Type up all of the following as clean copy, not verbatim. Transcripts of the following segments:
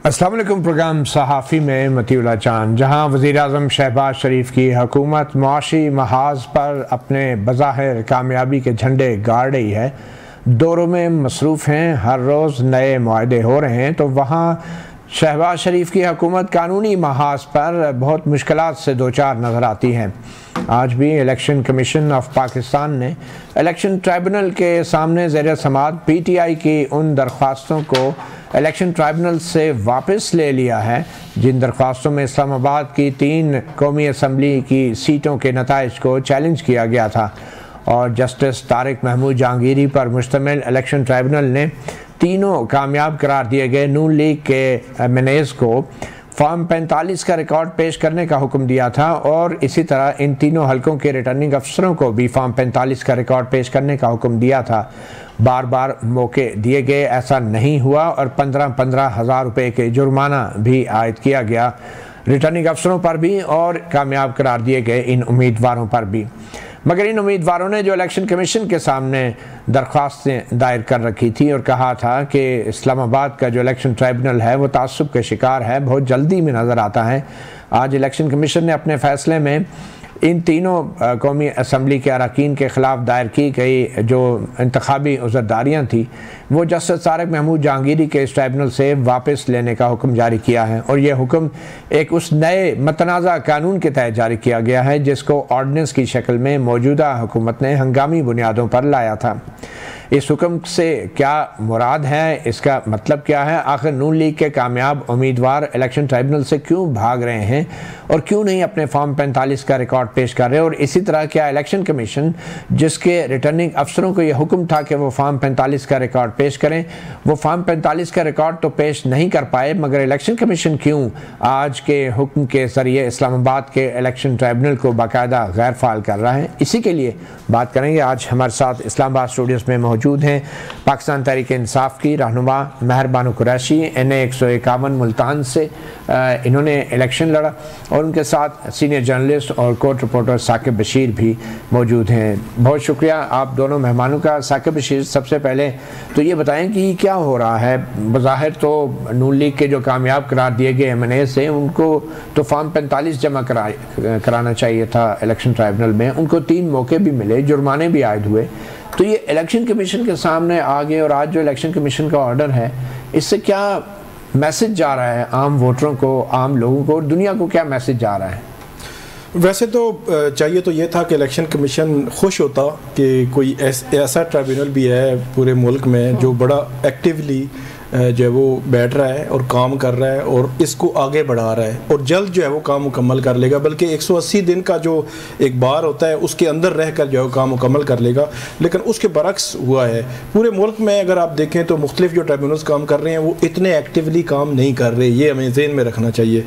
अस्सलाम वालेकुम। प्रोग्राम सहाफ़ी में मतीउल्लाह चांद। जहाँ वज़ीर-ए-आज़म शहबाज शरीफ की हुकूमत मुआशी महाज पर अपने बज़ाहिर कामयाबी के झंडे गाड़ रही है, दौरों में मसरूफ़ हैं, हर रोज़ नए मुआहदे हो रहे हैं, तो वहाँ शहबाज शरीफ की हुकूमत कानूनी महाज पर बहुत मुश्किलात से दो चार नज़र आती हैं। आज भी इलेक्शन कमीशन ऑफ पाकिस्तान ने इलेक्शन ट्राइब्यूनल के सामने ज़ेर समाअत PTI की उन दरख्वास्तों को इलेक्शन ट्राइब्यूनल से वापस ले लिया है जिन दरख्वास्तों में इस्लामाबाद की 3 कौमी असम्बली की सीटों के नताइज को चैलेंज किया गया था, और जस्टिस तारिक महमूद जहांगीरी पर मुश्तमिल इलेक्शन ट्राइब्यूनल ने तीनों कामयाब करार दिए गए नून लीग के MNAs को फॉर्म 45 का रिकॉर्ड पेश करने का हुक्म दिया था, और इसी तरह इन तीनों हलकों के रिटर्निंग अफसरों को भी फॉर्म 45 का रिकॉर्ड पेश करने का हुक्म दिया था। बार बार मौके दिए गए, ऐसा नहीं हुआ, और 15-15 हज़ार रुपये के जुर्माना भी आयद किया गया रिटर्निंग अफसरों पर भी और कामयाब करार दिए गए इन उम्मीदवारों पर भी। मगर इन उम्मीदवारों ने जो इलेक्शन कमीशन के सामने दरख्वास्तें दायर कर रखी थी और कहा था कि इस्लामाबाद का जो इलेक्शन ट्राइब्यूनल है वो तासुब के शिकार है, बहुत जल्दी में नज़र आता है। आज इलेक्शन कमीशन ने अपने फ़ैसले में इन तीनों कौमी असम्बली के अरकान के ख़िलाफ़ दायर की गई जो इंतखाबी उज़रदारियाँ थी वो जस्टिस तारिक महमूद जहांगीरी के इस ट्राइब्यूनल से वापस लेने का हुक्म जारी किया है, और यह हुक्म एक उस नए मतनाज़ा कानून के तहत जारी किया गया है जिसको ऑर्डिनेंस की शक्ल में मौजूदा हुकूमत ने हंगामी बुनियादों पर लाया था। इस हुक्म से क्या मुराद है, इसका मतलब क्या है, आखिर नून लीग के कामयाब उम्मीदवार इलेक्शन ट्राइब्यूनल से क्यों भाग रहे हैं और क्यों नहीं अपने फॉर्म 45 का रिकॉर्ड पेश कर रहे, और इसी तरह क्या इलेक्शन कमीशन जिसके रिटर्निंग अफसरों को यह हुक्म था कि वो फॉर्म 45 का रिकॉर्ड पेश करें, वो फॉर्म 45 का रिकॉर्ड तो पेश नहीं कर पाए, मगर इलेक्शन कमीशन क्यों आज के हुक्म के ज़रिए इस्लामाबाद के इलेक्शन ट्राइब्यूनल को बाकायदा गैर फाल कर रहा है। इसी के लिए बात करेंगे। आज हमारे साथ इस्लामाबाद स्टूडियोज़ में मौजूद हैं पाकिस्तान तहरीक इंसाफ की रहनुमा महर बानो कुरैशी, NA 151 मुल्तान से इन्होंने इलेक्शन लड़ा, और उनके साथ सीनियर जर्नलिस्ट और कोर्ट रिपोर्टर साकिब बशीर भी मौजूद हैं। बहुत शुक्रिया आप दोनों मेहमानों का। साकिब बशीर, सबसे पहले तो ये बताएं कि क्या हो रहा है। बज़ाहिर तो नून लीग के जो कामयाब करार दिए गए MNA से उनको तो फॉर्म 45 जमा कराना चाहिए था इलेक्शन ट्राइब्यूनल में, उनको 3 मौके भी मिले, जुर्माने भी आयद हुए, तो ये इलेक्शन कमीशन के सामने आ गए, और आज जो इलेक्शन कमीशन का ऑर्डर है इससे क्या मैसेज जा रहा है आम वोटरों को, आम लोगों को, और दुनिया को क्या मैसेज जा रहा है? वैसे तो चाहिए तो ये था कि इलेक्शन कमीशन खुश होता कि कोई ऐसा ट्राइब्यूनल भी है पूरे मुल्क में जो बड़ा एक्टिवली जो है वो बैठ रहा है और काम कर रहा है और इसको आगे बढ़ा रहा है, और जल्द जो है वो काम मुकम्मल कर लेगा, बल्कि 180 दिन का जो एक बार होता है उसके अंदर रहकर जो है काम मुकम्मल कर लेगा। लेकिन उसके बरक्स हुआ है पूरे मुल्क में। अगर आप देखें तो मुख्तलिफ जो ट्राइब्यूनल्स काम कर रहे हैं वो इतने एक्टिवली काम नहीं कर रहे, ये हमें ज़हन में रखना चाहिए।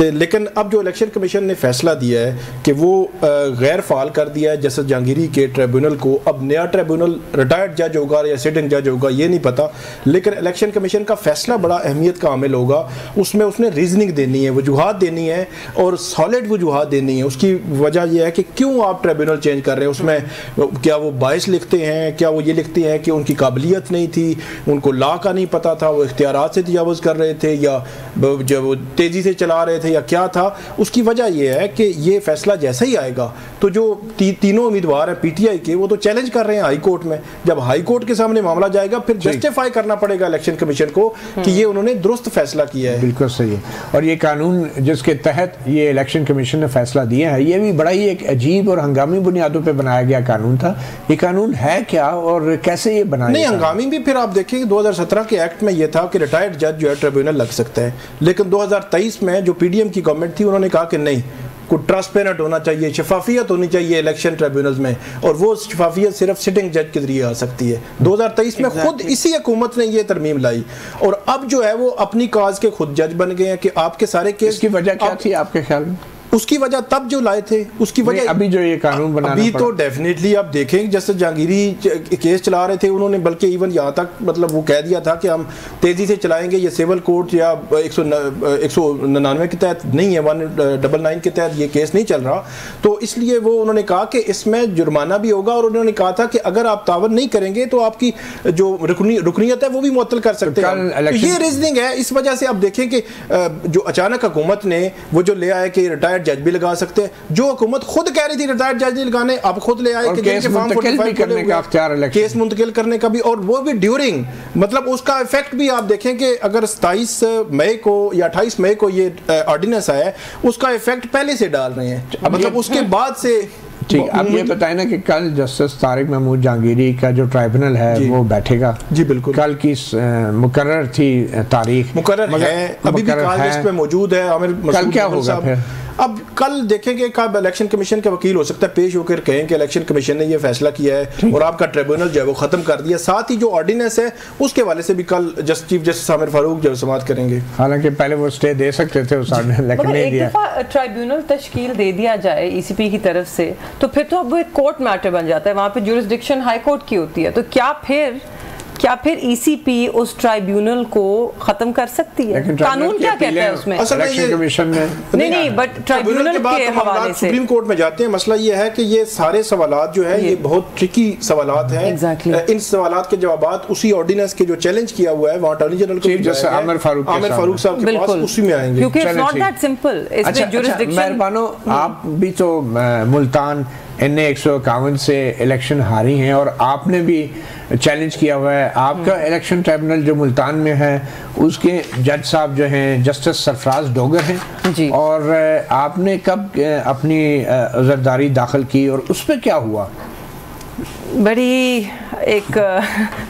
लेकिन अब जो इलेक्शन कमीशन ने फैसला दिया है कि वो गैर फाल कर दिया है जस्टिस जहांगीरी के ट्राइब्यूनल को। अब नया ट्राइब्यूनल रिटायर्ड जज होगा या सिटिंग जज होगा ये नहीं पता, लेकिन इलेक्शन कमीशन का फैसला बड़ा अहमियत का हामिल होगा। उसमें उसने रीजनिंग देनी है, वजूहात देनी है, और सॉलिड वजूहात देनी है। उसकी वजह यह है कि क्यों आप ट्राइब्यूनल चेंज कर रहे हैं। उसमें क्या वो बायस लिखते हैं, क्या वो ये लिखते हैं कि उनकी काबिलियत नहीं थी, उनको लॉ का नहीं पता था, वो इख्तियारात से तजावुज़ कर रहे थे, या जब वो तेज़ी से चला रहे थे, या क्या था। उसकी वजह यह है कि ये फैसला जैसा ही आएगा तो जो तीनों उम्मीदवार हैं PTI के वो तो चैलेंज कर रहे हैं हाई कोर्ट में। जब हाई कोर्ट के सामने मामला जाएगा फिर जस्टिफाई करना पड़ेगा इलेक्शन कमीशन को कि ये उन्होंने दुरुस्त फैसला किया है। बिल्कुल सही है। और ये कानून जिसके तहत ये इलेक्शन कमीशन ने फैसला दिया है ये भी बड़ा ही एक अजीब और हंगामी बुनियादों पर बनाया गया कानून था। ये कानून है क्या और कैसे ये बनाया? नहीं, हंगामी भी फिर आप देखेंगे 2017 के एक्ट में यह था कि रिटायर्ड जज जो है ट्रिब्यूनल लग सकता है, लेकिन 2023 में जो PDM की गवर्नमेंट थी उन्होंने कहा कि नहीं, कुछ ट्रांसपेरेंट होना चाहिए, शफाफियत होनी चाहिए इलेक्शन ट्रिब्यूनल्स में, और वो शफाफियत सिर्फ सिटिंग जज के जरिए आ सकती है। 2023 में खुद इसी हुकूमत ने ये तरमीम लाई, और अब जो है वो अपनी काज के खुद जज बन गए हैं कि आपके सारे केस। की वजह क्या थी आपके ख्याल में? उसकी वजह तब जो लाए थे, उसकी वजह अभी जो ये कानून बनाना अभी तो डेफिनेटली आप देखें, जैसे जहांगीरी केस चला रहे थे उन्होंने, बल्कि इवन यहाँ तक मतलब वो कह दिया था कि हम तेज़ी से चलाएंगे, ये सिविल कोर्ट या 199 के तहत नहीं है, 199 के तहत ये केस नहीं चल रहा, तो इसलिए वो उन्होंने कहा कि इसमें जुर्माना भी होगा, और उन्होंने कहा था कि अगर आप तावन नहीं करेंगे तो आपकी जो रुकनीयत है वो भी मुअत्तल कर सकते हैं। तो ये रीजनिंग है। इस वजह से आप देखें कि जो अचानक हुकूमत ने वो जो ले आए कि रिटायर्ड जज भी लगा सकते हैं, जो हुकूमत खुद कह रही थी रिटायर्ड जज नहीं लगाने, अब खुद ले आए कि केस मुंतकिल करने का अख्तियार, केस मुंतकिल करने का भी, और वो भी ड्यूरिंग, मतलब उसका इफेक्ट भी आप देखें कि अगर 27 मई को या 28 मई को ये ऑर्डिनेंस आया, उसका इफेक्ट पहले से डाल रहे हैं, मतलब उसके बाद से। ठीक, आप ये बताएं ना कि कल जस्टिस तारिक महमूद जहांगीरी का जो ट्राइब्यूनल है वो बैठेगा? जी बिल्कुल, कल की मुकर्रर थी तारीख, मुकर्रर है, अभी भी कॉल लिस्ट पे मौजूद है। कल क्या होगा फिर? अब कल देखेंगे कब इलेक्शन कमीशन का वकील हो सकता है पेश होकर कहें कि इलेक्शन कमीशन ने ये फैसला किया है और आपका ट्रिब्यूनल जो है वो खत्म कर दिया। साथ ही जो ऑर्डिनेंस है उसके वाले से भी कल चीफ जस्टिस आमिर फारूक जो समाअत करेंगे। हालांकि पहले वो स्टे दे सकते थे उस लेकिन नहीं दिया। एक दफा ट्रिब्यूनल तश्कील दे दिया जाए ईसीपी की तरफ से तो फिर तो अब वो एक कोर्ट मैटर बन जाता है, वहाँ पे जुरिस्डिक्शन हाई कोर्ट की होती है, तो क्या फिर ईसीपी उस ट्राइब्यूनल को खत्म कर सकती है? कानून क्या कहता है उसमें? इलेक्शन कमीशन ने नहीं, बट ट्राइब्यूनल के हवाले से सुप्रीम कोर्ट में जाते हैं। मसला ये है कि ये सारे सवालात जो है ये बहुत ट्रिकी सवालात हैं। इन सवालात के जवाब उसी ऑर्डिनेंस के जो चैलेंज किया हुआ है वहाँ अटॉर्नी जनरल को आमिर फारूक साहब के पास उसी में आएंगे, क्योंकि इट्स नॉट दैट सिंपल। इसमें जुरिस्डिक्शन, मेहरबानो आप भी तो मुल्तान NA 151 से इलेक्शन हारी हैं और आपने भी चैलेंज किया हुआ है। आपका इलेक्शन ट्रिब्यूनल जो मुल्तान में है उसके जज साहब जो हैं जस्टिस सरफराज डोगर हैं जी, और आपने कब अपनी अज़रदारी दाखिल की और उस पर क्या हुआ? बड़ी एक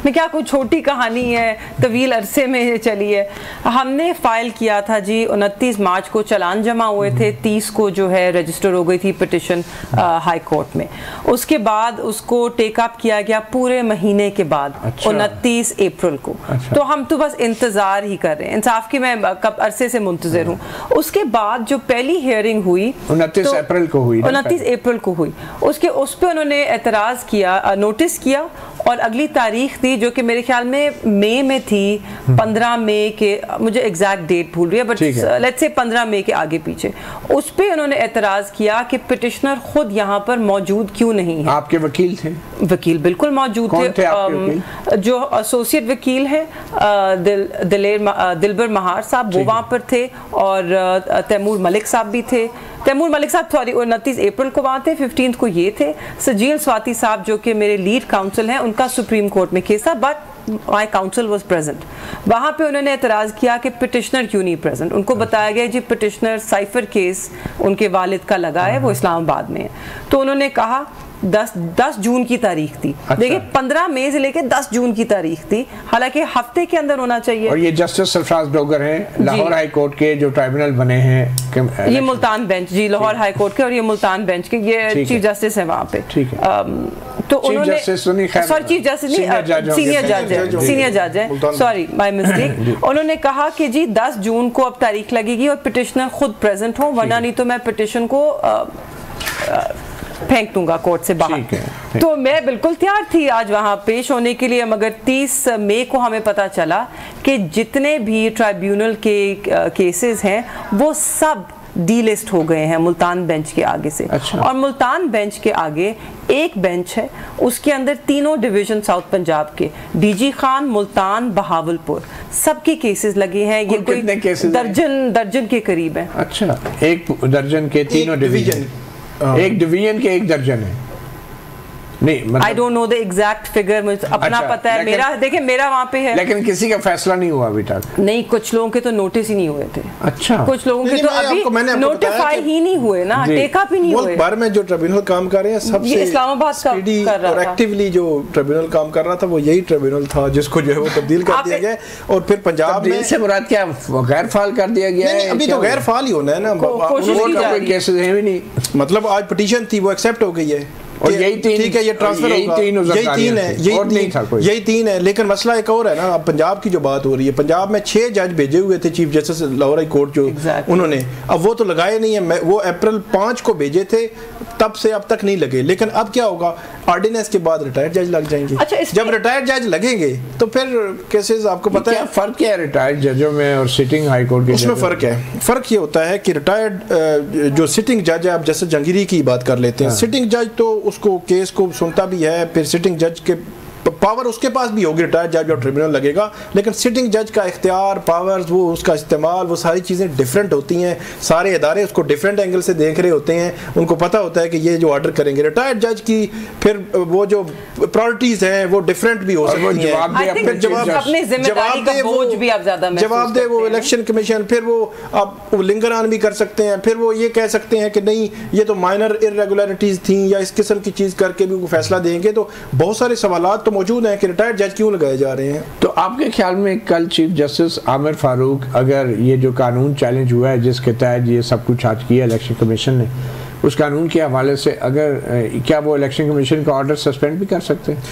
मैं क्या कोई छोटी कहानी है, तवील अरसे में चली है। हमने फ़ाइल किया था जी 29 मार्च को, चलान जमा हुए थे, 30 को जो है रजिस्टर हो गई थी पिटिशन हाई कोर्ट में। उसके बाद उसको टेक अप किया गया पूरे महीने के बाद, 29 अप्रैल को। तो हम तो बस इंतज़ार ही कर रहे हैं, इंसाफ की मैं कब अरसे से मुंतज़िर हूँ। उसके बाद जो पहली हियरिंग हुई 29 अप्रैल को हुई, 29 अप्रैल को हुई, उस पर उन्होंने एतराज़ किया, नोटिस किया, और अगली तारीख थी जो कि मेरे ख्याल में मई में थी, 15 मई के, मुझे एग्जैक्ट डेट भूल रही है बट लेट्स से 15 मई के आगे पीछे। उस पे उन्होंने एतराज़ किया कि पिटिशनर खुद यहाँ पर मौजूद क्यों नहीं है। आपके वकील थे? वकील बिल्कुल मौजूद थे। जो एसोसिएट वकील है दिलबर महार साहब वो वहाँ पर थे, और तैमूर मलिक साहब भी थे। तैमूर मलिक साहब सॉरी 29 अप्रैल को वहाँ थे, 15 को ये थे। सजील स्वाति साहब जो कि मेरे लीड काउंसिल हैं, उनका सुप्रीम कोर्ट में केस था but my council was present. वहाँ पे उन्होंने एतराज़ किया कि पिटिशनर क्यों नहीं प्रेजेंट। उनको बताया गया जी पिटिशनर साइफर केस उनके वालिद का लगा है, वो इस्लामाबाद में है। तो उन्होंने कहा 10 जून की तारीख थी। देखिए 15 मई से लेकर 10 जून की तारीख थी, हालांकि हफ्ते के अंदर होना चाहिए। और ये जस्टिस सरफराज डोगर हैं लाहौर हाई कोर्ट के जो ट्राइब्यूनल बने हैं, ये मुल्तान बेंच जी, लाहौर हाई कोर्ट के, और ये मुल्तान बेंच के, ये चीफ जस्टिस है वहाँ पे। ठीक है। तो उन्होंने सॉरी चीफ जस्टिस नहीं, सीनियर जज है, सॉरी माय मिस्टेक। उन्होंने कहा कि जी 10 जून को अब तारीख लगेगी और पिटिशनर खुद प्रेजेंट हो, वरना नहीं तो मैं पिटिशन को फेंक दूंगा कोर्ट से बाहर। तो मैं बिल्कुल तैयार थी आज वहाँ पेश होने के लिए, मगर 30 मई को हमें पता चला कि जितने भी ट्राइब्यूनल के केसेस हैं वो सब डीलिस्ट हो गए हैं मुल्तान बेंच के आगे से। और मुल्तान बेंच के आगे एक बेंच है, उसके अंदर तीनों डिवीजन साउथ पंजाब के, डीजी खान, मुल्तान, बहावलपुर, सबके केसेस लगे हैं। ये कोई दर्जन के करीब है। अच्छा, एक दर्जन के तीनों डिवीजन, एक डिवीजन के एक दर्जन है। नहीं मतलब I don't know the exact figure, मुझे अपना पता है, मेरा देखिए मेरा वहाँ पे है, लेकिन किसी का फैसला नहीं हुआ अभी तक। नहीं, कुछ लोगों के तो नोटिस ही नहीं हुए थे। अच्छा, कुछ लोगों के तो अभी नोटिफाई ही नहीं हुए ना, टेकअप ही नहीं हुए। मुल्क भर में जो ट्रिब्यूनल काम कर रहे हैं सबसे इस्लामाबाद का कर रहा था, और एक्टिवली जो ट्रिब्यूनल काम कर रहा था वो यही ट्रिब्यूनल था जिसको जो है वो तब्दील कर दिया गया। और फिर पंजाब में से मुराद क्या गैर फाल कर दिया गया है? अभी तो गैर फाल ही होना है ना, कोई केसेस है भी नहीं। मतलब आज पिटीशन थी वो एक्सेप्ट हो गई है, और यही तीन, ठीक है ये ट्रांसफर होगा, यही तीन है। लेकिन मसला एक और है ना, अब पंजाब की जो बात हो रही है, पंजाब में 6 जज भेजे हुए थे chief justice Lahore high court जो उन्होंने, अब वो तो लगाए नहीं है, वो अप्रैल 5 को भेजे थे, तब से अब तक नहीं लगे। लेकिन अब क्या होगा, ऑर्डिनेंस के बाद रिटायर्ड जज लग जाएंगे। अच्छा, जब रिटायर्ड जज लगेंगे तो फिर केसेस आपको पता है फर्क क्या है रिटायर्ड जजों में और सिटिंग हाई कोर्ट के? उसमें फर्क है। फर्क ये होता है कि रिटायर्ड जो सिटिंग जज है, आप जैसे जंगीरी की बात कर लेते हैं, सिटिंग जज तो उसको केस को सुनता भी है, फिर सिटिंग जज के पावर उसके पास भी होगी, रिटायर्ड जज और ट्रिब्यूनल लगेगा, लेकिन सिटिंग जज का इख्तियार, पावर्स, वो उसका इस्तेमाल, वो सारी चीज़ें डिफरेंट होती हैं। सारे इदारे उसको डिफरेंट एंगल से देख रहे होते हैं, उनको पता होता है कि ये जो ऑर्डर करेंगे। रिटायर्ड जज की फिर वो जो प्रायोरिटीज हैं वो डिफरेंट भी हो सकती हैं, जवाब दे वो इलेक्शन कमीशन, फिर वो आप लिंगरान भी कर सकते हैं, फिर वो ये कह सकते हैं कि नहीं ये तो माइनर इरेगुलरिटीज थी या इस किस्म की चीज़ करके भी वो फैसला देंगे। तो बहुत सारे सवालात तो मौजूद है कि रिटायर्ड जज क्यों लगाए जा रहे हैं। तो आपके ख्याल में कल चीफ जस्टिस आमिर फारूक, अगर ये जो कानून चैलेंज हुआ है जिसके तहत ये सब कुछ आज किया इलेक्शन कमीशन ने, उस कानून के हवाले से अगर क्या वो इलेक्शन कमीशन का ऑर्डर सस्पेंड भी कर सकते हैं?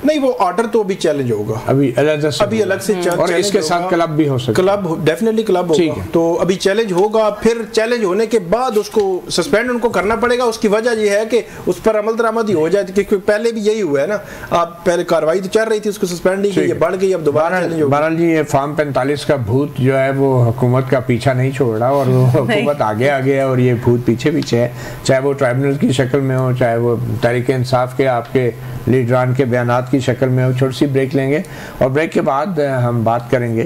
नहीं, वो ऑर्डर तो अभी चैलेंज होगा, अभी अलग से और इसके साथ क्लब भी हो सकता है, क्लब डेफिनेटली क्लब होगा। तो अभी चैलेंज होगा, फिर चैलेंज होने के बाद उसको सस्पेंड उनको करना पड़ेगा। उसकी वजह यह है कि उस पर अमल दरामदी हो जाए, क्योंकि पहले भी यही हुआ है ना, आप पहले कार्रवाई तो चल रही थी, उसको सस्पेंड नहीं की, बढ़ गई, अब दोबारा चैलेंज होगा। बहरहाल जी, ये फॉर्म 45 का भूत जो है वो हुकूमत का पीछा नहीं छोड़ रहा, और वो हुकूमत आगे आगे है और ये भूत पीछे पीछे है, चाहे वो ट्राइब्यूनल की शक्ल में हो, चाहे वो तहरीक इंसाफ के आपके लीडरान के बयानात की शक्ल में हो। छोटी सी ब्रेक लेंगे और ब्रेक के बाद हम बात करेंगे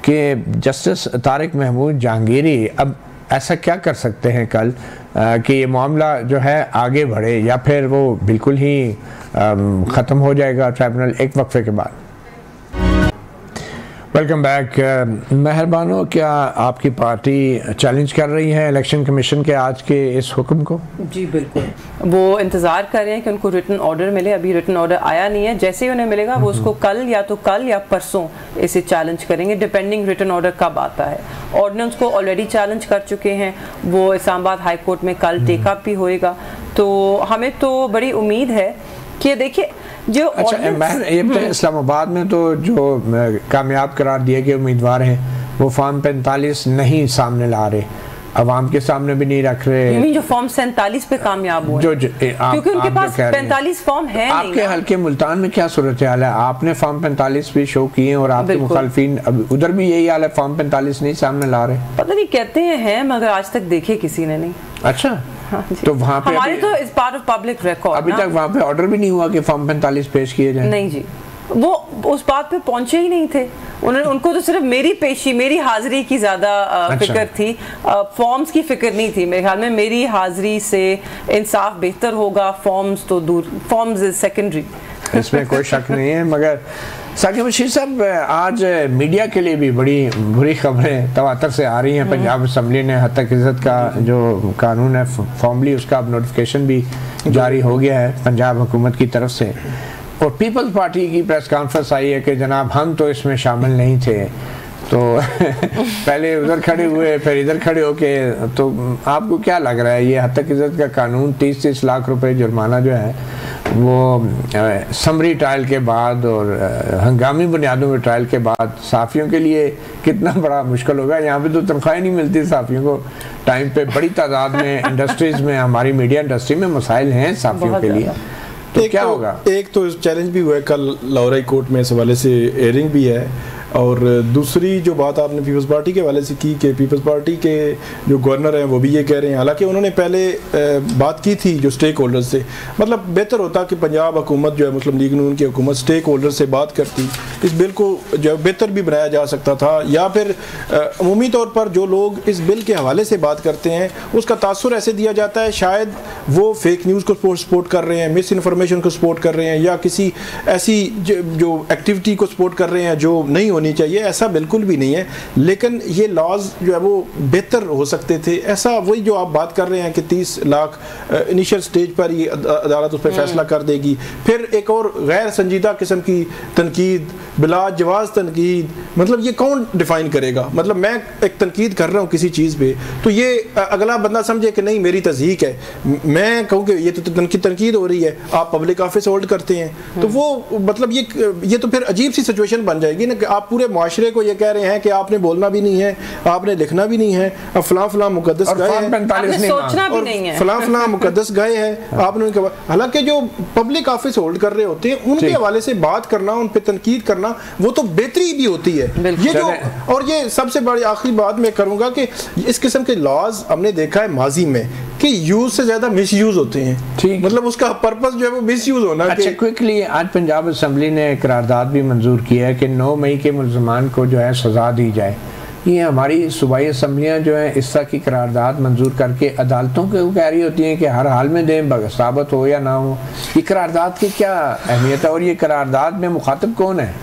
कि जस्टिस तारिक महमूद जहांगीरी अब ऐसा क्या कर सकते हैं कल कि ये मामला जो है आगे बढ़े, या फिर वो बिल्कुल ही ख़त्म हो जाएगा ट्राइब्यूनल एक वक्फे के बाद। Welcome back. मेहरबानो, क्या आपकी पार्टी चैलेंज कर रही है इलेक्शन कमीशन के आज के इस हुक्म को? जी बिल्कुल, वो इंतज़ार कर रहे हैं कि उनको रिटन ऑर्डर मिले। अभी रिटन ऑर्डर आया नहीं है, जैसे ही उन्हें मिलेगा वो उसको कल या परसों इसे चैलेंज करेंगे, डिपेंडिंग रिटन ऑर्डर कब आता है। ऑर्डिनेंस को ऑलरेडी चैलेंज कर चुके हैं, वो इस्लामाबाद हाई कोर्ट में कल टेकअप भी होएगा। तो हमें तो बड़ी उम्मीद है कि देखिए जो इस्लामाबाद में तो जो कामयाब करार दिए गए उम्मीदवार हैं वो फॉर्म 45 नहीं सामने ला रहे, अवाम के सामने भी नहीं रख रहे। जो फॉर्म 47 पे कामयाब हुए क्योंकि उनके पास 45 फॉर्म है नहीं। आपके हल्के मुल्तान में क्या सूरत हाल है? आपने फॉर्म 45 भी शो किए और आपके मुखालफिन उधर भी यही हाल है, फॉर्म 45 नहीं सामने ला रहे। पता नहीं कहते हैं मगर आज तक देखे किसी ने नहीं। अच्छा, तो वहाँ पे हमारे तो इस पार्ट ऑफ पब्लिक रिकॉर्ड अभी तक वहाँ पे ऑर्डर भी नहीं हुआ कि फॉर्म 45 पेश किए जाए। नहीं जी, वो उस बात पे पहुंचे ही नहीं थे। उनको तो सिर्फ मेरी पेशी, मेरी हाजिरी की ज्यादा फिक्र थी, फॉर्म्स की फिक्र नहीं थी। मेरे ख्याल में मेरी हाजिरी से इंसाफ बेहतर होगा, फॉर्म्स तो दूर, फॉर्म्स इज सेकेंडरी, इसमें कोई शक नहीं है। मगर साकिब बशीर साहब, आज मीडिया के लिए भी बड़ी बुरी खबरें तवातर से आ रही हैं। पंजाब असम्बली ने हद तक इज़्ज़त का जो कानून है फॉर्मली उसका अब नोटिफिकेशन भी जारी हो गया है पंजाब हुकूमत की तरफ से, और पीपल्स पार्टी की प्रेस कॉन्फ्रेंस आई है कि जनाब हम तो इसमें शामिल नहीं थे। तो पहले उधर खड़े हुए फिर इधर खड़े होके, तो आपको क्या लग रहा है ये हद तक इज़्ज़त का कानून 30-30 लाख रुपए जुर्माना जो है वो समरी ट्रायल के बाद और हंगामी बुनियादों पर ट्रायल के बाद सहाफ़ियों के लिए कितना बड़ा मुश्किल होगा? यहाँ पे तो तनख्वाहें नहीं मिलती सहाफ़ियों को टाइम पे, बड़ी तादाद में इंडस्ट्रीज़ में, हमारी मीडिया इंडस्ट्री में मसाइल हैं सहाफ़ियों के लिए, तो क्या होगा? एक तो चैलेंज भी हुआ है कल लाहौर हाई कोर्ट में, इस हवाले से एयरिंग भी है, और दूसरी जो बात आपने पीपल्स पार्टी के हवाले से की कि पीपल्स पार्टी के जो गवर्नर हैं वो भी ये कह रहे हैं, हालांकि उन्होंने पहले बात की थी जो स्टेक होल्डर्स से, मतलब बेहतर होता कि पंजाब हुकूमत जो है मुस्लिम लीग नून की हुकूमत स्टेक होल्डर से बात करती, इस बिल को जो बेहतर भी बनाया जा सकता था, या फिर अमूमी तौर पर जो लोग इस बिल के हवाले से बात करते हैं उसका तासुर ऐसे दिया जाता है शायद वो फेक न्यूज़ को सपोर्ट कर रहे हैं, मिस इन्फॉर्मेशन को सपोर्ट कर रहे हैं, या किसी ऐसी जो एक्टिविटी को सपोर्ट कर रहे हैं जो नहीं होनी चाहिए, ऐसा बिल्कुल भी नहीं है, लेकिन ये लॉज जो है वो बेहतर हो सकते थे। ऐसा वही जो आप बात कर रहे हैं कि 30 लाख इनिशियल स्टेज पर ही अदालत उस पर फैसला कर देगी, फिर एक और गैर संजीदा किस्म की तनकीद, बिला जवाज तनकीद, मतलब ये कौन डिफाइन करेगा? मतलब मैं एक तनकीद कर रहा हूँ किसी चीज़ पे, तो ये अगला बंदा समझे कि नहीं मेरी तज़हीक है, मैं कहूँ कि ये तो तनकीद हो रही है, आप पब्लिक ऑफिस होल्ड करते हैं, तो वो मतलब ये तो फिर अजीब सी सिचुएशन बन जाएगी ना कि आप पूरे माशरे को ये कह रहे हैं कि आपने बोलना भी नहीं है, आपने लिखना भी नहीं है, अब फलां फलां मुकद्दस गए हैं, सोचना भी नहीं है, फलां फलां मुकद्दस गए हैं आपने उनके, हालांकि जो पब्लिक ऑफिस होल्ड कर रहे होते हैं उनके हवाले से बात करना, उन पे तनकीद करना, वो तो बेहतरी भी होती है। ये जो और ये सबसे बड़ी आखिरी बात मैं करूंगा कि इस किस्म के लॉज हमने देखा है माजी में कि यूज से ज्यादा मिस यूज होते हैं, ठीक, मतलब उसका पर्पस जो है वो मिस यूज होना। अच्छा, क्विकली, आज पंजाब असेंबली ने करारदाद भी मंजूर किया है कि 9 मई के मुलजमान को जो है सजा दी जाए। ये हमारी सूबाई असम्बलियाँ जो है इस तरह की करारदाद मंजूर करके अदालतों को कह रही होती हैं कि हर हाल में दें, साबित हो या ना हो। ये करारदाद की क्या अहमियत है और ये करारदाद में मुखातिब कौन है?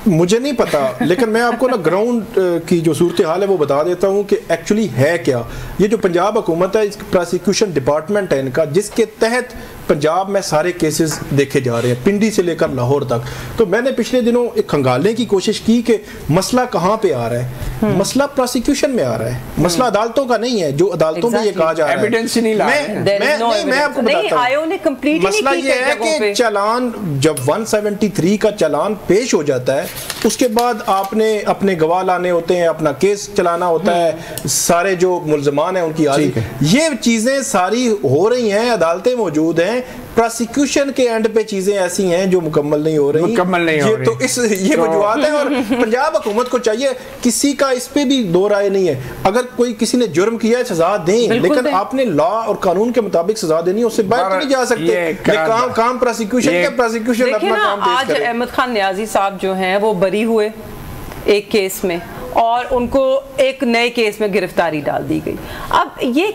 मुझे नहीं पता, लेकिन मैं आपको ना ग्राउंड की जो सूरत हाल है वो बता देता हूँ कि एक्चुअली है क्या। ये जो पंजाब हुकूमत है, प्रोसिक्यूशन डिपार्टमेंट है इनका, जिसके तहत पंजाब में सारे केसेस देखे जा रहे हैं, पिंडी से लेकर लाहौर तक। तो मैंने पिछले दिनों एक खंगालने की कोशिश की कि मसला कहाँ पे आ रहा है। मसला प्रोसिक्यूशन में आ रहा है, मसला अदालतों का नहीं है जो अदालतों में ये कहा जा रहा है। एविडेंस नहीं ला रहे हैं। मैं आपको बताता हूँ, मसला ये है कि चालान जब 173 का चालान पेश हो जाता है, उसके बाद आपने अपने गवाह लाने होते हैं, अपना केस चलाना होता है, सारे जो मुल्जमान हैं उनकी हाजिरी, ये चीजें सारी हो रही हैं, अदालतें मौजूद हैं। प्रोसिक्यूशन के एंड पे चीजें ऐसी हैं जो मुकम्मल नहीं हो रही, तो ये वजूहत है। और पंजाब हुकूमत को चाहिए, किसी का इस पे भी दो राय नहीं है, अगर कोई किसी ने जुर्म किया है सजा दें, लेकिन आपने लॉ और कानून के मुताबिक सजा देनी है, उससे बाहर नहीं जा सकते। काम प्रोसिक्यूशन का, प्रोसिक्यूशन अपना काम पेश करे। आज अहमद खान न्याजी साहब जो हैं वो बरी हुए एक केस में और उनको एक नए केस में गिरफ्तारी डाल दी गई। अब ये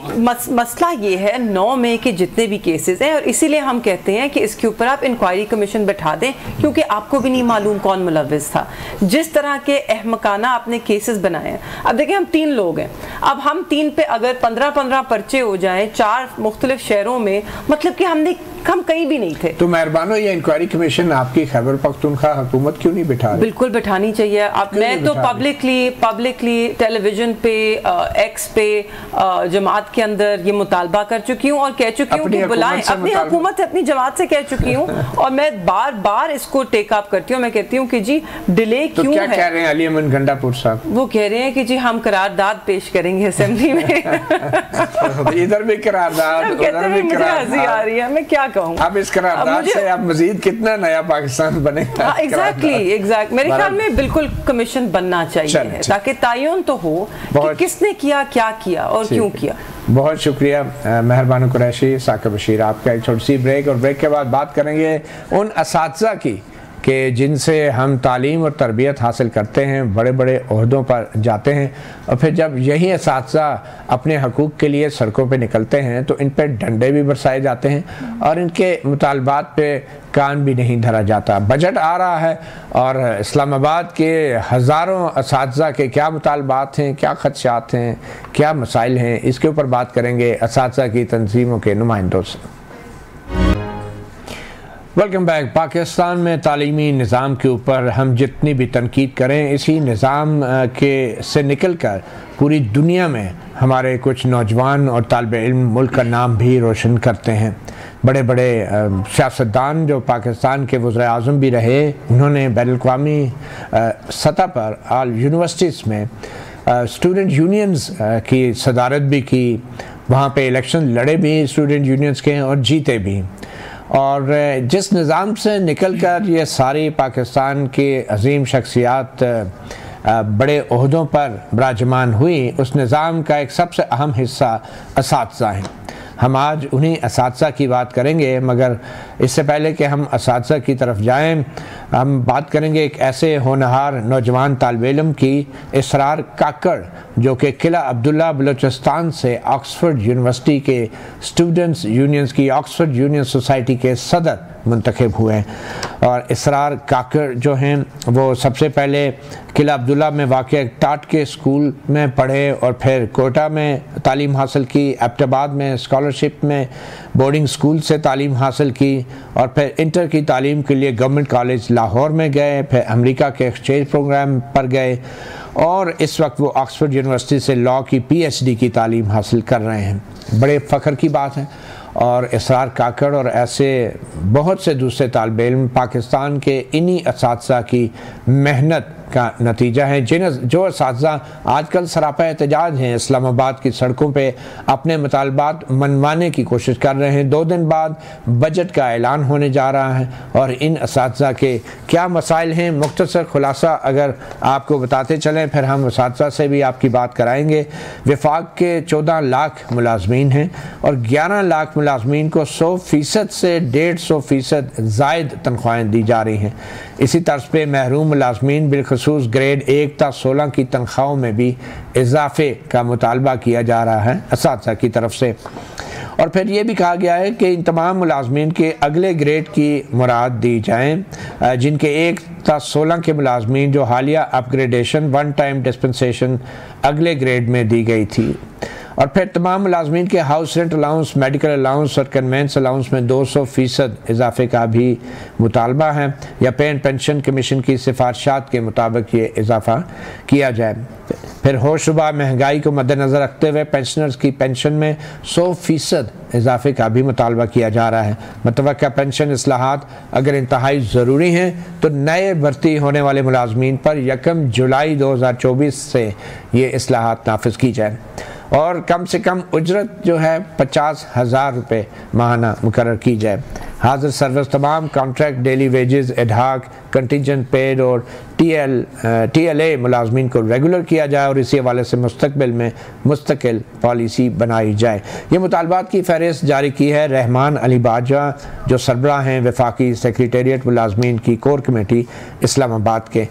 मसला ये है 9 मई के जितने भी केसेस हैं, और इसीलिए हम कहते हैं कि इसके ऊपर आप इंक्वायरी कमीशन बैठा दें, क्योंकि आपको भी नहीं मालूम कौन मुलव्विस था। जिस तरह के अहमकाना आपने केसेस बनाए हैं, अब देखिए हम 3 लोग हैं, अब हम 3 पे अगर 15-15 पर्चे हो जाएं 4 मुख्तलिफ शहरों में, मतलब कि हम कहीं भी नहीं थे। तो मेहरबानो ये इंक्वायरी कमीशन आपकी खैबर पख्तूनख्वा हुकूमत क्यों नहीं बिठा रही? बिल्कुल बिठानी चाहिए। अब मैं तो पब्लिकली टेलीविजन पे, एक्स पे, जमात के अंदर ये मुतालबा कर चुकी हूँ और कह चुकी हूँ कि बुलाएं, अपनी हुकूमत अपनी जमात से कह चुकी हूँ और मैं बार इसको टेक अप करती हूँ। मैं कहती हूँ कि जी डिले क्यों है? क्या कह रहे हैं अली अमन गंडापुर साहब? वो कह रहे हैं कि जी हम करारदाद पेश करेंगे असेंबली में। इधर भी करारदाद, उधर भी करारदाद। हंसी आ रही है, मैं क्या कहूँ। अब इस करारदाद से अब मजीद कितना नया पाकिस्तान बनेगा? एग्जैक्टली मेरे ख्याल में बिल्कुल कमीशन बनना चाहिए ताकि तायुन तो हो कि किसने किया, क्या किया और क्यों किया। बहुत शुक्रिया मेहरबान कुरैशी, साकिब बशीर। आपका एक छोटी सी ब्रेक, और ब्रेक के बाद बात करेंगे उन असातिज़ा की कि जिनसे हम तालीम और तरबियत हासिल करते हैं, बड़े बड़े ओहदों पर जाते हैं, और फिर जब यही असातिज़ा अपने हकूक़ के लिए सड़कों पे निकलते हैं तो इन पर डंडे भी बरसाए जाते हैं और इनके मुतालबात पे कान भी नहीं धरा जाता। बजट आ रहा है और इस्लामाबाद के हज़ारों असातिज़ा के क्या मुतालबात हैं, क्या खदशात हैं, क्या मसाइल हैं, इसके ऊपर बात करेंगे असातिज़ा की तंजीमों के नुमाइंदों से। Welcome back. पाकिस्तान में तालीमी निज़ाम के ऊपर हम जितनी भी तनकीद करें, इसी निज़ाम के से निकल कर पूरी दुनिया में हमारे कुछ नौजवान और तालिब इल्म मुल्क का नाम भी रोशन करते हैं। बड़े बड़े सियासतदान जो पाकिस्तान के वज़ीर आज़म भी रहे, उन्होंने बैनुल-अक़वामी सतह पर आल यूनिवर्सिटीज़ में स्टूडेंट यूनियंस की सदारत भी की, वहाँ पे इलेक्शन लड़े भी स्टूडेंट यूनियंस के और जीते भी। और जिस निज़ाम से निकल कर ये सारी पाकिस्तान की अजीम शख्सियात बड़े ओहदों पर विराजमान हुई, उस निज़ाम का एक सबसे अहम हिस्सा असातिज़ा हैं। हम आज उन्हीं असातिज़ा की बात करेंगे, मगर इससे पहले कि हम असातिज़ा की तरफ जाएं, हम बात करेंगे एक ऐसे होनहार नौजवान तालिब इल्म की, इसरार काकड़, जो कि किला अब्दुल्ला बलूचिस्तान से ऑक्सफोर्ड यूनिवर्सिटी के स्टूडेंट्स यूनियंस की ऑक्सफोर्ड यूनियन सोसाइटी के सदर मुंतखब हुए हैं। और इसरार काकड़ जो हैं वो सबसे पहले किला अब्दुल्ला में वाक़ टाट के स्कूल में पढ़े और फिर कोटा में तालीम हासिल की, एबटाबाद में स्कॉलरशिप में बोर्डिंग स्कूल से तालीम हासिल की और फिर इंटर की तालीम के लिए गवर्नमेंट कॉलेज लाहौर में गए, फिर अमेरिका के एक्सचेंज प्रोग्राम पर गए और इस वक्त वो ऑक्सफोर्ड यूनिवर्सिटी से लॉ की PhD की तालीम हासिल कर रहे हैं। बड़े फ़ख्र की बात है। और इसरार काकड़ और ऐसे बहुत से दूसरे तालिब इल्म पाकिस्तान के इन्हीं असातिज़ा की मेहनत का नतीजा है, जो असातिज़ा आजकल सरापा एहतजाज हैं, इस्लामाबाद की सड़कों पे अपने मुतालबात मनवाने की कोशिश कर रहे हैं। 2 दिन बाद बजट का ऐलान होने जा रहा है और इन असातिज़ा के क्या मसाइल हैं, मुख्तसर खुलासा अगर आपको बताते चलें, फिर हम असातिज़ा से भी आपकी बात कराएंगे। वफाक के 14 लाख मुलाजमीन हैं और 11 लाख मुलाजमीन को 100% से 150% ज़ायद तनख्वाहें दी जा रही हैं। इसी तर्ज पे महरूम मुलाजमीन बिलखसूस ग्रेड 1 ta 16 की तनख्वाहों में भी इजाफे का मुतालबा किया जा रहा है असातिज़ा की तरफ से। और फिर ये भी कहा गया है कि इन तमाम मुलाजमीन के अगले ग्रेड की मुराद दी जाएँ, जिनके 1 ta 16 के मुलाजमीन जो हालिया अपग्रेडेशन 1 टाइम डिस्पेंसेशन अगले ग्रेड में दी गई थी। और फिर तमाम मुलाजमीन के house rent allowance, medical allowance और कन्वेंस अलाउंस में 200% इजाफे का भी मुतालबा है या पे एंड पेंशन कमीशन की सिफारिशात के मुताबिक ये इजाफा किया जाए। फिर होशरुबा महंगाई को मद्देनज़र रखते हुए पेंशनर्स की पेंशन में 100% इजाफे का भी मुतालबा किया जा रहा है। मुतवक्का पेंशन इस्लाहात अगर इंतहाई ज़रूरी हैं तो नए भर्ती होने वाले मुलाजमीन पर 1 जुलाई 2024 से ये इस्लाहात नाफिज की जाए और कम से कम उजरत जो है 50,000 रुपये माहाना मुकर्रर की जाए। हाजिर सर्विस तमाम contract, daily wages, ad hoc, contingent paid और TLA मुलाजमीन को रेगुलर किया जाए और इसी हवाले से मुस्तकबिल में मुस्तकिल पॉलिसी बनाई जाए। ये मुतालबात की फहरिस्त जारी की है रहमान अली बाजवा जो सरबराह हैं वफाकी सेक्रेटेरिएट मुलाजमीन की कोर कमेटी इस्लामाबाद के।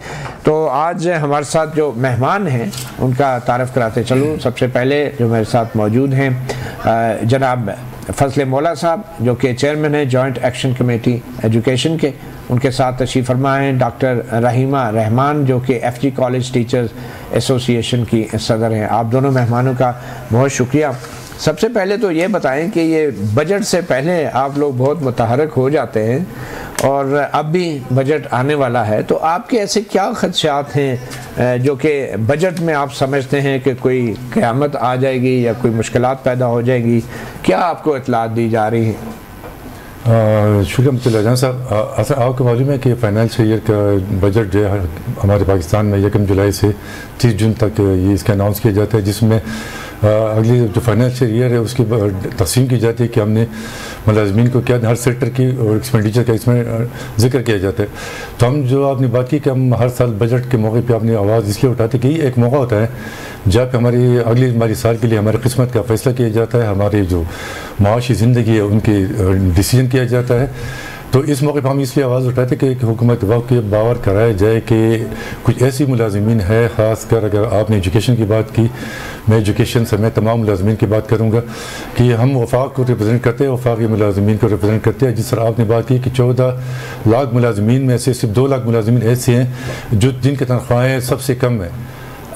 तो आज हमारे साथ जो मेहमान हैं उनका तारफ़ कराते चलूँ। सबसे पहले जो मेरे साथ मौजूद हैं जनाब फजल मौला साहब जो कि चेयरमैन हैं जॉइंट एक्शन कमेटी एजुकेशन के, उनके साथ तशरीफ़ फरमा हैं डॉक्टर रहीमा रहमान जो कि FG कॉलेज टीचर्स एसोसिएशन की सदर हैं। आप दोनों मेहमानों का बहुत शुक्रिया। सबसे पहले तो ये बताएं कि ये बजट से पहले आप लोग बहुत मुतहरक हो जाते हैं और अब भी बजट आने वाला है, तो आपके ऐसे क्या खदशात हैं जो कि बजट में आप समझते हैं कि कोई क़यामत आ जाएगी या कोई मुश्किलात पैदा हो जाएगी, क्या आपको इतलात दी जा रही हैं? शुक्रिया मुतल्ला साहब। असल आपको मालूम है कि फाइनेंशियल ईयर का बजट जो है हमारे पाकिस्तान में 1 जुलाई से 30 जून तक ये इसका अनाउंस किया जाता है, जिसमें अगली जो फाइनेंशियल ईयर है उसकी तकसीम की जाती है कि हमने मुलाजमीन को क्या हर सेक्टर की और एक्सपेंडिचर का इसमें जिक्र किया जाता है। तो हम जो आपने बात की कि हम हर साल बजट के मौके पे अपनी आवाज़ इसलिए उठाते कि एक मौका होता है जब हमारी अगली साल के लिए हमारी किस्मत का फैसला किया जाता है, हमारी जो माशी ज़िंदगी है उनकी डिसीजन किया जाता है। तो इस मौके पर हम इसलिए आवाज़ उठाते कि हुकूमत वक्त के बावर कराया जाए कि कुछ ऐसी मुलाजमीन है, ख़ासकर अगर आपने एजुकेशन की बात की, मैं एजुकेशन से मैं तमाम मुलाजमीन की बात करूँगा कि हम वफाक को रिप्रेजेंट करते हैं, वफाकी मुलाजमीन को रिप्रेजेंट करते हैं। जिस तरह आपने बात की कि 14 लाख मुलाजमीन में से सिर्फ 2 लाख मुलाजमीन ऐसे हैं जो जिनकी तनख्वाहें सबसे कम है।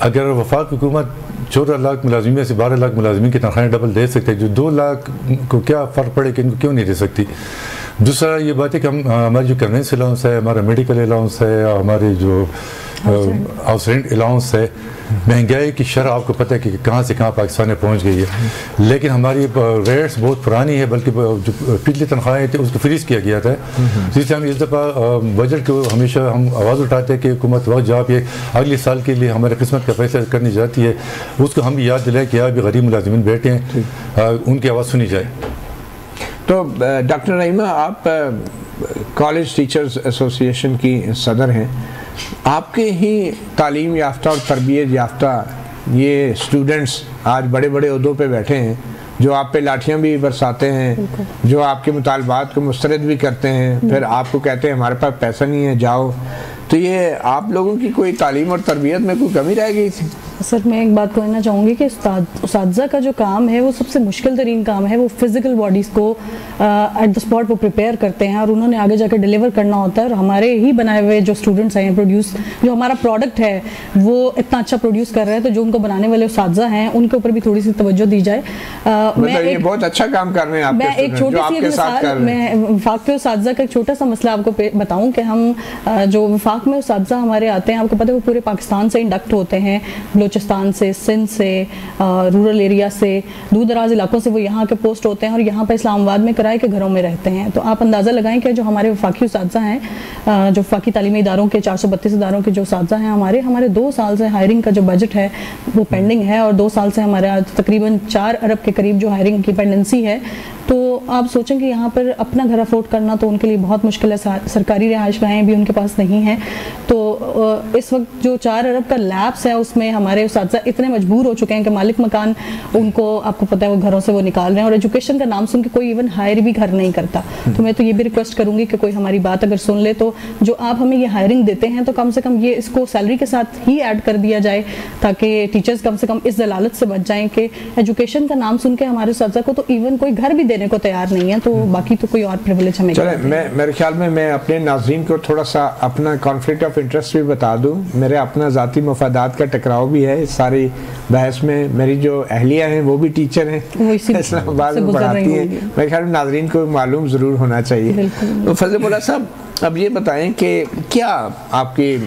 अगर वफाक हुकूमत 14 लाख मुलाजमीन में से 12 लाख मुलाजमीन की तनख्वाहें डबल दे सकते हैं, जो 2 लाख को क्या फ़र्क पड़े कि इनको क्यों नहीं दे सकती। दूसरा ये बात है कि हम हमारी जो कन्वेंस अलाउंस है, हमारा मेडिकल अलाउंस है, हमारी जो हाउस रेंट अलाउंस है, महंगाई की शरह आपको पता है कि कहाँ से कहाँ पाकिस्तान में पहुँच गई है, लेकिन हमारी रेट्स बहुत पुरानी है, बल्कि जो पिछली तनख्वाहें थी उसको फ्रीज़ किया गया था। इसलिए हम इस दफ़ा बजट को हमेशा हम आवाज़ उठाते हैं कि हुकूमत वक्त जहाँ पे अगले साल के लिए हमारे किस्मत का फैसला करनी जाती है उसको हम याद दिलाएँ कि अभी गरीब मुलाजिमीन बैठे हैं, उनकी आवाज़ सुनी जाए। तो डॉक्टर रहीमा आप कॉलेज टीचर्स एसोसिएशन की सदर हैं, आपके ही तालीम याफ्ता और तरबियत याफ्ता ये स्टूडेंट्स आज बड़े बड़े ओहदों पे बैठे हैं जो आप पे लाठियां भी बरसाते हैं, जो आपके मुतालबात को मुस्तरद भी करते हैं, फिर आपको कहते हैं हमारे पास पैसा नहीं है जाओ। तो ये आप लोगों की कोई तालीम और तरबियत में कोई कमी रह गई थी? सर मैं एक बात कहना चाहूँगी कि उस्तादज़ा का जो काम है वो सबसे मुश्किल तरीन काम है। वो फिज़िकल बॉडीज़ को एट द स्पॉट वो प्रिपेयर करते हैं और उन्होंने आगे जाकर डिलीवर करना होता है। और हमारे ही बनाए हुए जो स्टूडेंट्स हैं, प्रोड्यूस जो हमारा प्रोडक्ट है वो इतना अच्छा प्रोड्यूस कर रहे हैं, तो जो उनको बनाने वाले उस्तादज़ा हैं उनके ऊपर भी थोड़ी सी तवज्जो दी जाए। मैं ये बहुत अच्छा काम कर रहे हैं आपके, मैं एक छोटी सी मिसाल, मैं वफाक के उस्तादज़ा का एक छोटा सा मसला आपको बताऊँ कि हम जो वफाक में उस्तादज़ा हमारे आते हैं, आपको पता है वो पूरे पाकिस्तान से इंडक्ट होते हैं, बलूचिस्तान से, सिंध से, रूरल एरिया से, दूर दराज इलाकों से वो यहाँ के पोस्ट होते हैं और यहाँ पर इस्लामाबाद में किराए के घरों में रहते हैं। तो आप अंदाज़ा लगाएं कि जो हमारे वफाकी उस्तादज़ा हैं, जो वफाकी तालीमी इदारों के 432 इदारों के जो उस्तादज़ा हैं हमारे 2 साल से हायरिंग का जो बजट है वो पेंडिंग है और 2 साल से हमारे तकरीबन 4 अरब के करीब जो हायरिंग की पेंडेंसी है। तो आप सोचें कि यहाँ पर अपना घर अफोर्ड करना तो उनके लिए बहुत मुश्किल है, सरकारी रिहाइश गाहें भी उनके पास नहीं हैं। तो इस वक्त जो 4 अरब का लैप्स है उसमें हमारे उस्तादज़ा इतने मजबूर हो चुके हैं कि मालिक मकान उनको, आपको पता है, वो घरों से वो निकाल रहे हैं और एजुकेशन का नाम सुन के कोई इवन हायर भी घर नहीं करता। तो मैं तो ये भी रिक्वेस्ट करूँगी कि कोई हमारी बात अगर सुन ले तो जो आप हमें ये हायरिंग देते हैं तो कम से कम ये इसको सैलरी के साथ ही ऐड कर दिया जाए, ताकि टीचर्स कम से कम इस दलालत से बच जाएँ कि एजुकेशन का नाम सुन के हमारे उस्तादज़ा को तो इवन कोई घर भी देने को तैयार नहीं है, तो बाकी तो कोई और प्रिविलेज हमें। चले, मेरे ख्याल में मैं अपने नाज़रीन को थोड़ा सा अपना कॉन्फ्लिक्ट ऑफ इंटरेस्ट भी बता दूं। मेरे अपना ज़ाती मफादात का टकराव भी है इस सारी बहस में। मेरी जो अहलिया हैं वो भी टीचर हैं, इस्लामाबाद में पढ़ाती हैं। मेरे ख्याल में नाज़रीन को मालूम ज़रूर होना चाहिए। तो फजलुल्लाह साहब, अब ये बताएं कि क्या आपकी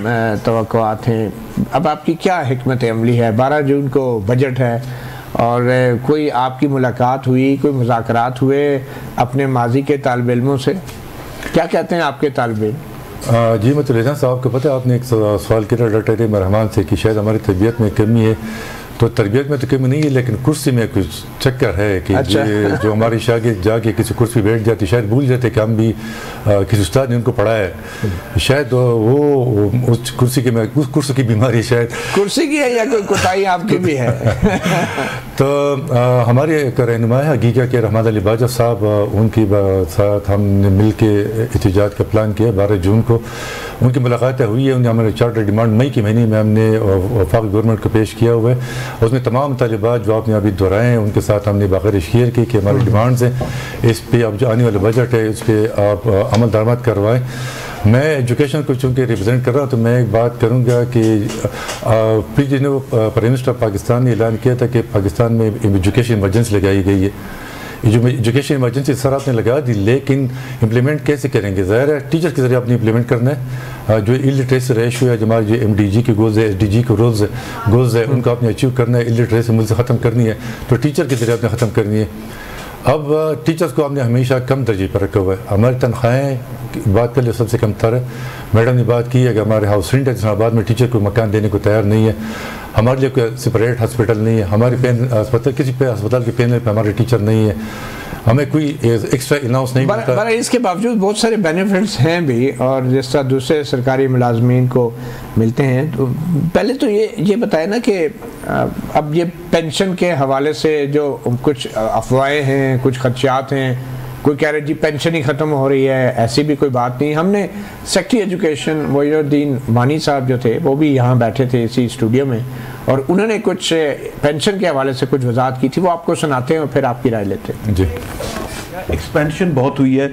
तवक्कुआत हैं, अब आपकी क्या हिकमत अमली है? 12 जून को बजट है और कोई आपकी मुलाकात हुई, कोई मुज़ाकरात हुए अपने माजी के तालिब इल्मों से? क्या कहते हैं आपके तालिब इल्म? जी मतलब साहब को पता है, आपने एक सवाल किया डॉक्टर रहमान से कि शायद हमारी तबीयत में कमी है। तो तरबियत में तो कमी नहीं है, लेकिन कुर्सी में कुछ चक्कर है कि अच्छा। जो हमारी शागिर्द जाके किसी कुर्सी बैठ जाती, शायद भूल जाते कि हम भी किसी उस्ताद ने उनको पढ़ाया है। शायद वो उस कुर्सी की बीमारी, शायद कुर्सी की है या कोई कोताही आपकी भी है। तो हमारे एक रहनुमा है हकीका के रहमान अली बाजा साहब, उनकी साथ हमने मिल के एहतिजाज का प्लान किया। 12 जून को उनकी मुलाकातें हुई है। उन्हें हमारे चार्टर डिमांड मई के महीने में हमने वफाक गवर्नमेंट को पेश किया हुआ है। उसमें तमाम तालिबात जो आपने अभी दोहराए हैं उनके साथ हमने बाकायदा शेयर की कि हमारी डिमांड्स हैं, इस पे अब जो आने वाला बजट है उस पर आप अमल दरामद करवाएं। मैं एजुकेशन को चूँकि रिप्रेजेंट कर रहा हूँ तो मैं एक बात करूँगा कि प्राइम मिनिस्टर पाकिस्तान ने ऐलान किया था कि पाकिस्तान में एजुकेशन इमरजेंसी लगाई गई है। ये जो एजुकेशन इमरजेंसी सर आपने लगा दी, लेकिन इम्प्लीमेंट कैसे करेंगे? ज़ाहिर है टीचर के ज़रिए आपने इम्प्लीमेंट करना है। जो इलिटरेसी रेशियो है, जो हमारे जो MDG के गोल्स है, SDG के गोल्स है, उनको आपने अचीव करना है। इलिटरेसी मुल्क से ख़त्म करनी है तो टीचर के ज़रिए आपने ख़त्म करनी है। अब टीचर्स को आपने हमेशा कम दर्जे पर रखा हुआ है। हमारी तनख्वाहें बात कर ले सबसे कम तर है। मैडम ने बात की है कि हमारे हाउस रेंट इस्लामाबाद में टीचर को मकान देने को तैयार नहीं है। हमारे लिए कोई सेपरेट हॉस्पिटल नहीं है। हमारे अस्पताल किसी पे अस्पताल के पैनल पे हमारे टीचर नहीं है। हमें कोई एक्स्ट्रा अलाउंस नहीं मिलता। इसके बावजूद बहुत सारे बेनिफिट्स हैं भी, और जिस तरह दूसरे सरकारी मुलाजमीन को मिलते हैं। तो पहले तो ये बताए ना कि अब ये पेंशन के हवाले से जो कुछ अफवाहें हैं, कुछ खदशात हैं, कोई कह रहे जी पेंशन ही ख़त्म हो रही है, ऐसी भी कोई बात नहीं। हमने सेक्रेटरी एजुकेशन मोइनुद्दीन वानी साहब जो थे वो भी यहाँ बैठे थे इसी स्टूडियो में, और उन्होंने कुछ पेंशन के हवाले से कुछ वजाहत की थी, वो आपको सुनाते हैं और फिर आपकी राय लेते हैं। जी, एक्सपेंशन बहुत हुई है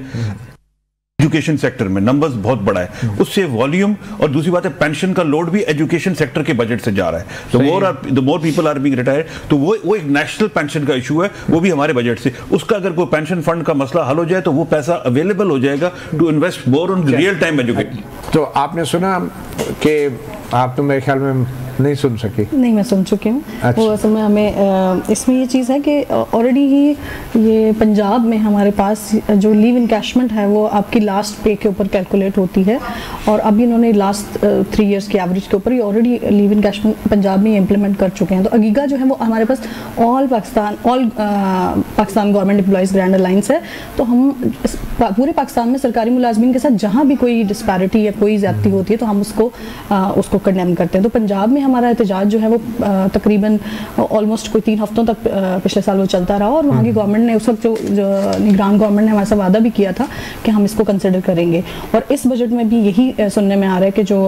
एजुकेशन सेक्टर में, नंबर्स बहुत बड़ा है, उससे वॉल्यूम, और दूसरी बात है पेंशन का लोड भी एजुकेशन सेक्टर के बजट से जा रहा है। The more people are being retired, तो वो एक नेशनल पेंशन का इशू है, वो भी हमारे बजट से। उसका अगर कोई पेंशन फंड का मसला हल हो जाए तो वो पैसा अवेलेबल हो जाएगा to invest more on real time education. तो आपने सुना कि आप तो मेरे ख्याल में नहीं सुन सकी? नहीं, मैं सुन चुकी हूँ। अच्छा। वो असल में हमें इसमें ये चीज़ है कि ऑलरेडी ही ये पंजाब में हमारे पास जो लीव इनकैशमेंट है वो आपकी लास्ट पे के ऊपर कैलकुलेट होती है, और अभी इन्होंने लास्ट 3 इयर्स की एवरेज के ऊपर ये ऑलरेडी लीव इनकैशमेंट पंजाब में इम्प्लीमेंट कर चुके हैं। तो अगीगा जो है वो हमारे पास all Pakistan government employees grand alliance है। तो हम पूरे पाकिस्तान में सरकारी मुलाजमीन के साथ जहाँ भी कोई डिस्पैरिटी या कोई ज़्यादती होती है तो हम उसको कंडेम करते हैं। तो पंजाब में हमारा एहतजाज जो है वो तकरीबन ऑलमोस्ट कोई 3 हफ्तों तक पिछले साल वो चलता रहा, और वहाँ की गवर्नमेंट ने उस वक्त जो निगरान गवर्नमेंट ने हमारे साथ वादा भी किया था कि हम इसको कंसिडर करेंगे। और इस बजट में भी यही सुनने में आ रहा है कि जो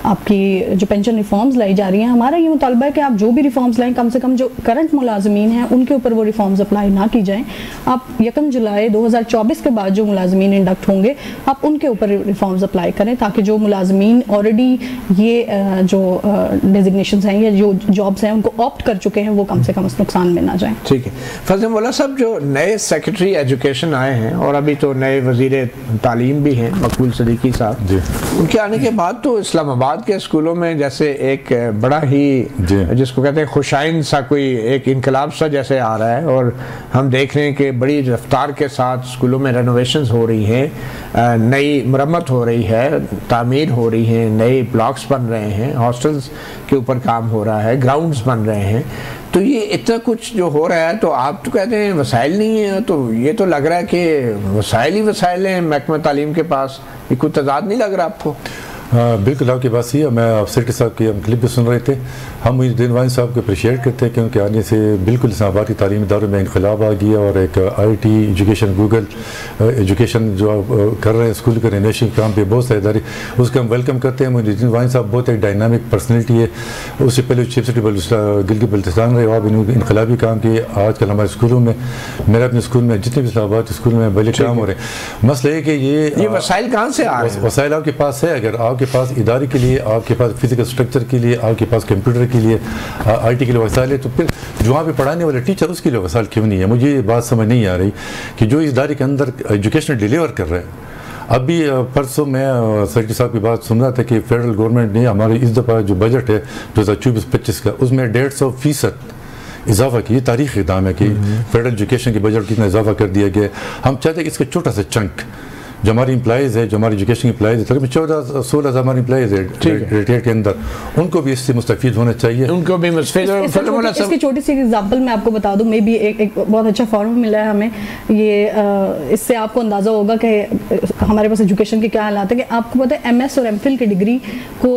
आपकी जो पेंशन रिफॉर्म्स लाई जा रही हैं, हमारा ये मुतालबा है कि आप जो भी रिफॉर्म्स लाएं कम से कम जो करंट मुलाजमीन हैं उनके ऊपर वो रिफॉर्म्स अप्लाई ना की जाएं। आप 1 जुलाई 2024 के बाद जो मुलाजमीन इंडक्ट होंगे आप उनके ऊपर रिफॉर्म्स अप्लाई करें, ताकि जो मुलाजमीन ऑलरेडी ये जो डेजिग्नेशंस हैं या जो जॉब्स हैं उनको ऑप्ट कर चुके हैं वो कम से कम उस नुकसान में ना जाएं। ठीक है। फजल मौला साहब, जो नए सेक्रेटरी एजुकेशन आए हैं और अभी तो नए वजीर तालीम भी हैं मकबूल सदीकी साहब जी, उनके आने के बाद तो इस्लामाबाद के स्कूलों में जैसे एक बड़ा ही जिसको कहते हैं खुशाइन सा कोई एक इनकलाब सा जैसे आ रहा है, और हम देख रहे हैं कि बड़ी रफ्तार के साथ स्कूलों में रेनोवेशंस हो रही हैं, नई मरम्मत हो रही है, तामीर हो रही है, नए ब्लॉक्स बन रहे हैं, हॉस्टल्स के ऊपर काम हो रहा है, ग्राउंड्स बन रहे हैं। तो ये इतना कुछ जो हो रहा है, तो आप तो कहते हैं वसाइल नहीं है, तो ये तो लग रहा है कि वसाइल ही वसाइल हैं महकमा तालीम के पास। ये कोई तजाद नहीं लग रहा आपको? बिल्कुल आपकी बात सही है। मैं अफसर के साहब की हम क्लिप भी सुन रहे थे। हम मुहिद्दीन वाहिद साहब को अप्रिशिएट करते हैं क्योंकि आने से बिल्कुल इस्लामाबाद की तालीमी इदारों में इनकलाब आ गया, और एक IT एजुकेशन, गूगल एजुकेशन जो कर रहे हैं स्कूल के रेनोवेशन काम पे बहुत सारे इदारे, उसका हम वेलकम करते हैं। मुहिद्दीन वाहिद साहब बहुत एक डायनामिक पर्सनैलिटी है। उससे पहले चीफ सेक्रेटरी गिलगित बल्तिस्तान रहे, आप इनकलाबी काम किए। आजकल हमारे स्कूलों में, मेरे अपने स्कूल में जितने भी इस्लामाबाद के स्कूल में बड़े काम हो रहे हैं। मसला है कि ये वसाइल कहाँ से आ रहे हैं? वसाइल आपके पास है। अगर आपके पास इदारे के लिए, आपके पास फिजिकल स्ट्रक्चर के लिए, आपके पास कंप्यूटर के लिए, IT के लिए वसाइल है, तो फिर जो वहाँ पे पढ़ाने वाले टीचर उसके लिए वसाइल क्यों नहीं है? मुझे ये बात समझ नहीं आ रही कि जो इस इदारे के अंदर एजुकेशन डिलीवर कर रहे हैं। अभी परसों मैं सेक्रेटरी साहब की बात सुन रहा था कि फेडरल गवर्नमेंट ने हमारे इस दफ़ा जो बजट है 2024-25 का, उसमें 150% इजाफा की। तारीखी इक़दाम है कि फेडरल एजुकेशन के बजट कितना इजाफा कर दिया गया। हम चाहते हैं कि इसका छोटा सा चंक जो हमारी एम्प्लॉइज़ है, जो हमारी एजुकेशन एम्प्लॉइज़ है, तकरीबन 14-16 हमारी एम्प्लॉइज़ है रिटेयर के अंदर, उनको भी इससे मुस्तफ़ीद होना चाहिए। उनको भी इसकी छोटी सी एग्जांपल मैं आपको बता दूं। मे बी एक बहुत अच्छा फॉर्म मिला है हमें, ये इससे आपको अंदाज़ा होगा कि हमारे पास एजुकेशन के क्या हालात है। कि आपको पता है MS और MPhil की डिग्री को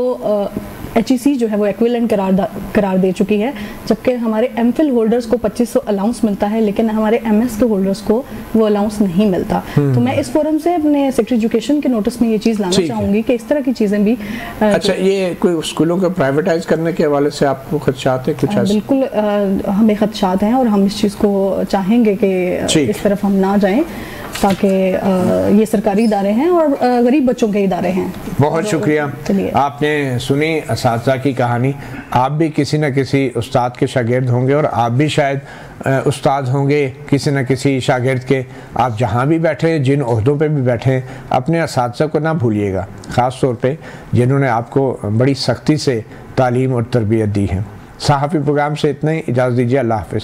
HEC जो है वो एक्विवेलेंट करार दे चुकी है, जबकि हमारे MPhil होल्डर्स को 2500 अलाउंस मिलता है, लेकिन हमारे MS के होल्डर्स को वो अलाउंस नहीं मिलता। तो मैं इस फोरम से अपने सेक्रेटरी एजुकेशन के नोटिस में ये चीज़ लाना चाहूँगी कि इस तरह की चीज़ें भी। अच्छा, ये कोई स्कूलों को प्राइवेटाइज करने के हवाले से आपको खदशात है कुछ? बिल्कुल हमें खदशात हैं, और हम इस चीज़ को चाहेंगे कि इस तरफ हम ना जाएँ, ताकि ये सरकारी इदारे हैं और गरीब बच्चों के इदारे हैं। बहुत शुक्रिया। आपने सुनी असातिज़ा की कहानी। आप भी किसी न किसी उस्ताद के शागिर्द होंगे, और आप भी शायद उस्ताद होंगे किसी न किसी शागिर्द के। आप जहाँ भी बैठे, जिन ओहदों पे भी बैठे, अपने असातिज़ा को ना भूलिएगा, ख़ास तौर पे जिन्होंने आपको बड़ी सख्ती से तालीम और तरबियत दी है। सहाफ़ी प्रोग्राम से इतना ही। इजाज़त दीजिए। अल्लाह हाफ़िज़।